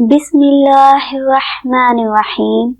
बिस्मिल्लाहिर्रहमानिर्रहीम।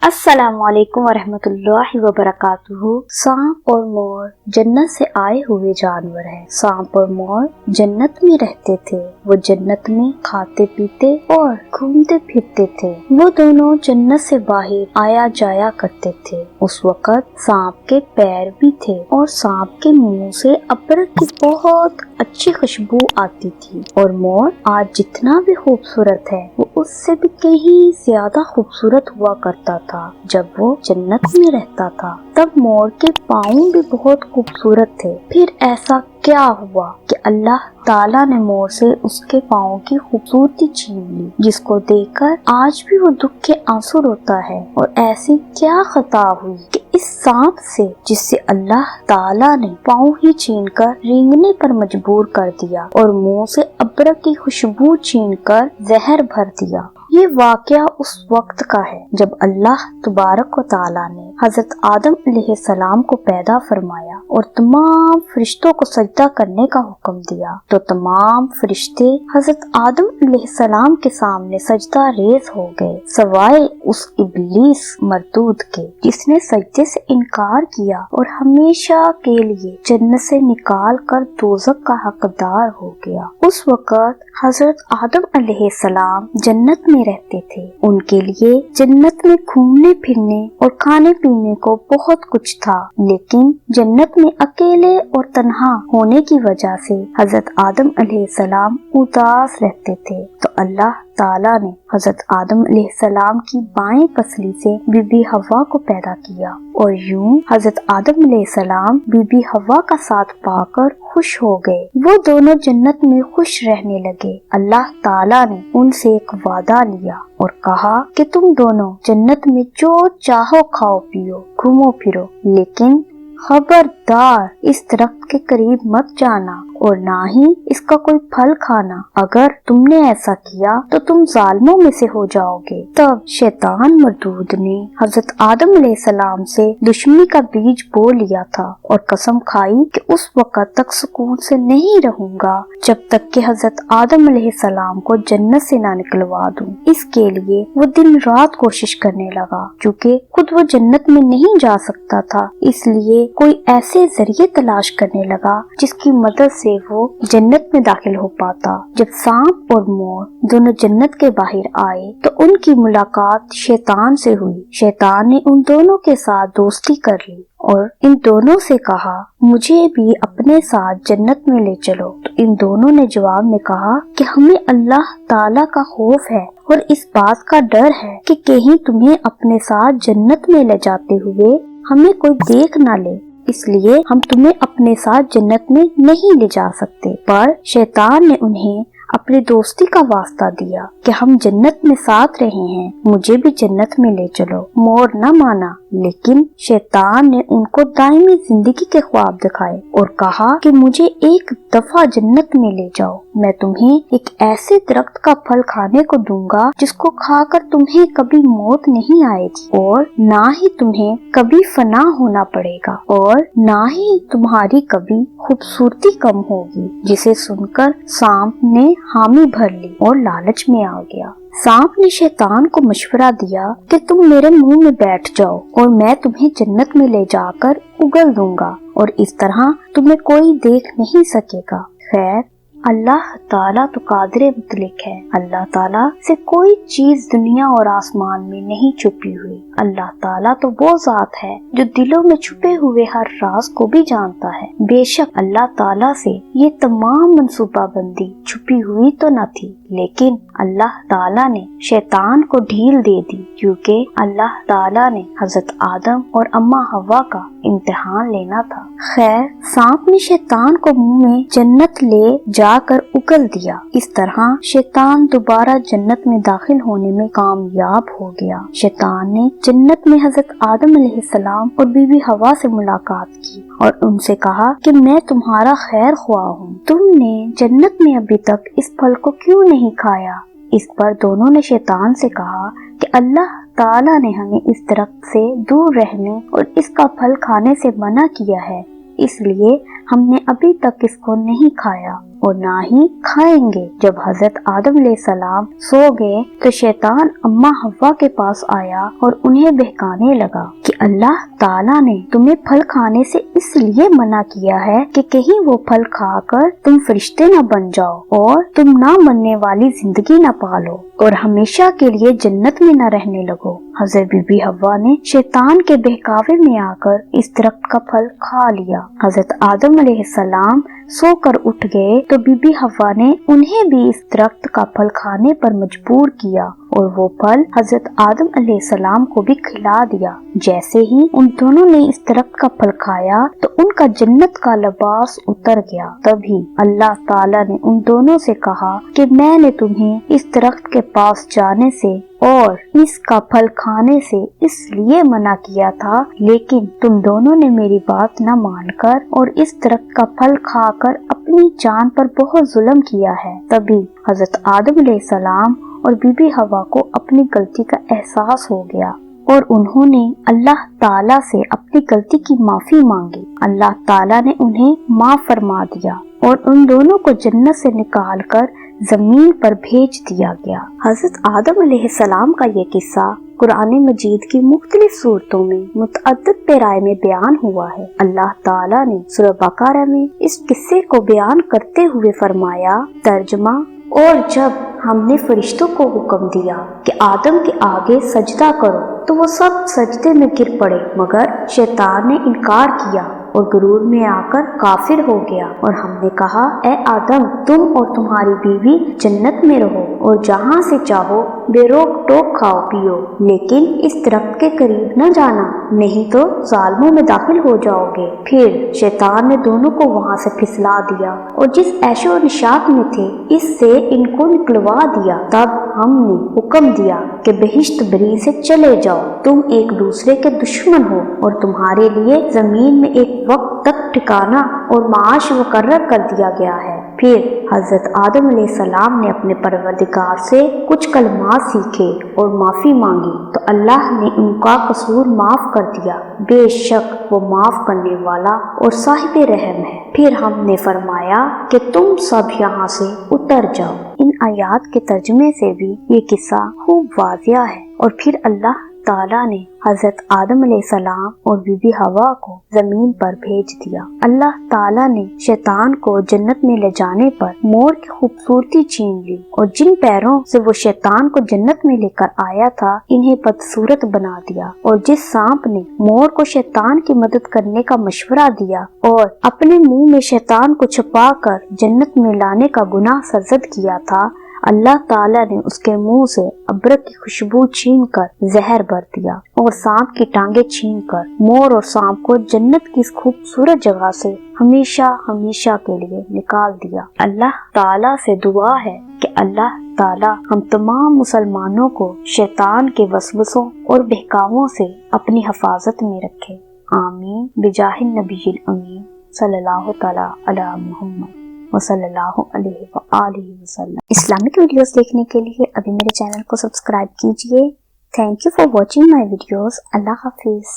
अस्सलामुअलैकुम वरहमतुल्लाहि वबरकातुहू। सांप और मोर जन्नत से आए हुए जानवर हैं। सांप और मोर जन्नत में रहते थे। वो जन्नत में खाते पीते और घूमते फिरते थे। वो दोनों जन्नत से बाहर आया जाया करते थे। उस वक्त सांप के पैर भी थे और सांप के मुंह से अबरक की बहुत अच्छी खुशबू आती थी। और मोर आज जितना भी खूबसूरत है वो उससे भी कहीं ज्यादा खूबसूरत हुआ करता था। जब वो जन्नत में रहता था तब मोर के पाँव भी बहुत खूबसूरत थे। फिर ऐसा क्या हुआ कि अल्लाह ताला ने मोर से उसके पाँव की खूबसूरती छीन ली, जिसको देखकर आज भी वो दुख के आंसू रोता है। और ऐसी क्या खता हुई कि इस सांप से, जिससे अल्लाह ताला ने पाँव ही छीनकर रेंगने पर मजबूर कर दिया और मुंह से अबरक की खुशबू छीनकर जहर भर दिया। ये वाकया उस वक्त का है जब अल्लाह तबारक व तआला ने हजरत आदम अलैहिस्सलाम को पैदा फरमाया और तमाम फरिश्तों को सजदा करने का हुक्म दिया। तो तमाम फरिश्ते हजरत आदम अलैहिस्सलाम के सामने सजदा रेज हो गए, सवाए उस इब्लीस मरदूद के, जिसने सजदे से इनकार किया और हमेशा के लिए जन्नत से निकाल कर दोज़ख का हकदार हो गया। उस वक्त हजरत आदम अलैहिस्सलाम जन्नत में रहते थे। उनके लिए जन्नत में घूमने फिरने और खाने पीने को बहुत कुछ था, लेकिन जन्नत में अकेले और तन्हा होने की वजह से हजरत आदम अलैहिस्सलाम उदास रहते थे। तो अल्लाह ताला ने हजरत आदम अलैहिस्सलाम की बाएं पसली से बीबी हवा को पैदा किया और यूं हजरत आदम अलैहिस्सलाम बीबी हवा का साथ पाकर खुश हो गए। वो दोनों जन्नत में खुश रहने लगे। अल्लाह ताला ने उनसे एक वादा लिया और कहा कि तुम दोनों जन्नत में जो चाहो खाओ पियो घूमो फिरो, लेकिन खबरदार इस दरख्त के करीब मत जाना और ना ही इसका कोई फल खाना। अगर तुमने ऐसा किया तो तुम जालिमों में से हो जाओगे। तब शैतान मरदूद ने हजरत आदम अलैहिस्सलाम से दुश्मनी का बीज बो लिया था और कसम खाई कि उस वक्त तक सुकून से नहीं रहूंगा जब तक कि हजरत आदम अलैहिस्सलाम को जन्नत से ना निकलवा दूं। इसके लिए वो दिन रात कोशिश करने लगा। चूँकि खुद वो जन्नत में नहीं जा सकता था, इसलिए कोई ऐसे जरिए तलाश करने लगा जिसकी मदद से वो जन्नत में दाखिल हो पाता। जब सांप और मोर दोनों जन्नत के बाहर आए तो उनकी मुलाकात शैतान से हुई। शैतान ने उन दोनों के साथ दोस्ती कर ली और इन दोनों से कहा, मुझे भी अपने साथ जन्नत में ले चलो। तो इन दोनों ने जवाब में कहा कि हमें अल्लाह ताला का खौफ है और इस बात का डर है कि कहीं तुम्हें अपने साथ जन्नत में ले जाते हुए हमें कोई देख ना ले, इसलिए हम तुम्हें अपने साथ जन्नत में नहीं ले जा सकते। पर शैतान ने उन्हें अपनी दोस्ती का वास्ता दिया कि हम जन्नत में साथ रहे हैं, मुझे भी जन्नत में ले चलो। मोर न माना, लेकिन शैतान ने उनको दायमी जिंदगी के ख्वाब दिखाए और कहा कि मुझे एक दफा जन्नत में ले जाओ, मैं तुम्हें एक ऐसे दरख्त का फल खाने को दूंगा जिसको खाकर तुम्हें कभी मौत नहीं आएगी और ना ही तुम्हें कभी फना होना पड़ेगा और ना ही तुम्हारी कभी खूबसूरती कम होगी। जिसे सुनकर सांप ने हामी भर ली और लालच में आ गया। सांप ने शैतान को मशवरा दिया कि तुम मेरे मुंह में बैठ जाओ और मैं तुम्हें जन्नत में ले जाकर उगल दूंगा और इस तरह तुम्हें कोई देख नहीं सकेगा। खैर, अल्लाह ताला तो कादिर मुतलक है। अल्लाह ताला से कोई चीज दुनिया और आसमान में नहीं छुपी हुई। अल्लाह ताला तो वो जात है जो दिलों में छुपे हुए हर राज को भी जानता है। बेशक अल्लाह ताला से ये तमाम मंसूबाबंदी छुपी हुई तो न थी, लेकिन अल्लाह ताला ने शैतान को ढील दे दी, क्योंकि अल्लाह ताला ने हजरत आदम और अम्मा हवा का इम्तिहान लेना था। खैर, सांप ने शैतान को मुंह में जन्नत ले जाकर उगल दिया। इस तरह शैतान दोबारा जन्नत में दाखिल होने में कामयाब हो गया। शैतान ने जन्नत में हजरत आदम अलैहिस्सलाम और बीबी हवा से मुलाकात की और उनसे कहा कि मैं तुम्हारा खैर ख्वाह हूँ, तुमने जन्नत में अभी तक इस फल को क्यों नहीं खाया। इस पर दोनों ने शैतान से कहा कि अल्लाह ताला ने हमें इस दरख्त से दूर रहने और इसका फल खाने से मना किया है, इसलिए हमने अभी तक इसको नहीं खाया। اور نہ ہی کھائیں گے۔ جب حضرت آدم علیہ السلام سو گئے تو شیطان اما حوا کے پاس آیا اور انہیں بہکانے لگا کہ اللہ تعالیٰ نے تمہیں پھل کھانے سے اس لیے منع کیا ہے کہ کہیں وہ پھل کھا کر تم فرشتے نہ بن جاؤ اور تم نہ مرنے والی زندگی نہ پالو اور ہمیشہ کے لیے جنت میں نہ رہنے لگو۔ حضرت بی بی حوا نے شیطان کے بہکاوے میں آ کر اس درخت کا پھل کھا لیا۔ حضرت آدم علیہ السلام سو کر اٹھ گئے تو بی بی حوا نے انہیں بھی اس درخت کا پھل کھانے پر مجبور کیا اور وہ پھل حضرت آدم علیہ السلام کو بھی کھلا دیا۔ جیسے ہی ان دونوں نے اس درخت کا پھل کھایا تو ان کا جنت کا لباس اتر گیا۔ تبھی اللہ تعالیٰ نے ان دونوں سے کہا کہ میں نے تمہیں اس درخت کے پاس جانے سے اور اس کا پھل کھانے سے اس لیے منع کیا تھا، لیکن تم دونوں نے میری بات نہ مان کر اور اس درخت کا پھل کھا کر اپنی جان پر بہت ظلم کیا ہے۔ تبھی حضرت آدم علیہ السلام اور بی بی حوا کو اپنی غلطی کا احساس ہو گیا اور انہوں نے اللہ تعالیٰ سے اپنی غلطی کی معافی مانگی۔ اللہ تعالیٰ نے انہیں معاف فرما دیا اور ان دونوں کو جنت سے نکال کر زمین پر بھیج دیا گیا۔ حضرت آدم علیہ السلام کا یہ قصہ قرآن مجید کی مختلف صورتوں میں متعدد پیرائے میں بیان ہوا ہے۔ اللہ تعالیٰ نے سورہ بقرہ میں اس قصے کو بیان کرتے ہوئے فرمایا، ترجمہ: اور جب ہم نے فرشتوں کو حکم دیا کہ آدم کے آگے سجدہ کرو تو وہ سب سجدے میں گر پڑے، مگر شیطان نے انکار کیا اور غرور میں آ کر کافر ہو گیا، اور ہم نے کہا، اے آدم، تم اور تمہاری بیوی جنت میں رہو اور جہاں سے چاہو بے روک ٹوک کھاؤ پیو، لیکن اس درخت کے قریب نہ جانا، نہیں تو ظالموں میں داخل ہو جاؤ گے۔ پھر شیطان نے دونوں کو وہاں سے پھسلا دیا اور جس عیش و نشاط میں تھے اس سے ان کو نکلوا دیا۔ تب ہم نے حکم دیا کہ بہشت بری سے چلے جاؤ، تم ایک دوسرے کے دشمن ہو اور تمہارے لیے زمین میں ایک وقت تک ٹھکانہ اور معاش مقرر کر دیا گیا ہے۔ پھر حضرت آدم علیہ السلام نے اپنے پروردگار سے کچھ کلمات سیکھے اور معافی مانگی تو اللہ نے ان کا قصور معاف کر دیا، بے شک وہ معاف کرنے والا اور صاحب رحم ہے۔ پھر ہم نے فرمایا کہ تم سب یہاں سے اتر جاؤ۔ ان آیات کے ترجمے سے بھی یہ قصہ خوب واضح ہے۔ اور پھر اللہ تعالیٰ نے حضرت آدم علیہ السلام اور بی بی حوا کو زمین پر بھیج دیا۔ اللہ تعالیٰ نے شیطان کو جنت میں لے جانے پر مور کی خوبصورتی چھین لی اور جن پیروں سے وہ شیطان کو جنت میں لے کر آیا تھا انہیں بدصورت بنا دیا، اور جس سانپ نے مور کو شیطان کی مدد کرنے کا مشورہ دیا اور اپنے منہ میں شیطان کو چھپا کر جنت میں لانے کا گناہ سرزد کیا تھا، اللہ تعالیٰ نے اس کے منہ سے ابرک کی خوشبو چھین کر زہر بھر دیا اور سانپ کی ٹانگیں چھین کر مور اور سانپ کو جنت کی اس خوبصورت جگہ سے ہمیشہ ہمیشہ کے لیے نکال دیا۔ اللہ تعالیٰ سے دعا ہے کہ اللہ تعالیٰ ہم تمام مسلمانوں کو شیطان کے وسوسوں اور بہکاووں سے اپنی حفاظت میں رکھے، آمین، بجاہ النبی الامین صلی اللہ تعالیٰ علی محمد وصلی اللہ علیہ وآلہ وسلم۔ اسلامک ویڈیوز دیکھنے کے لیے ابھی میرے چینل کو سبسکرائب کیجیے۔ Thank you for watching my videos. اللہ حافظ۔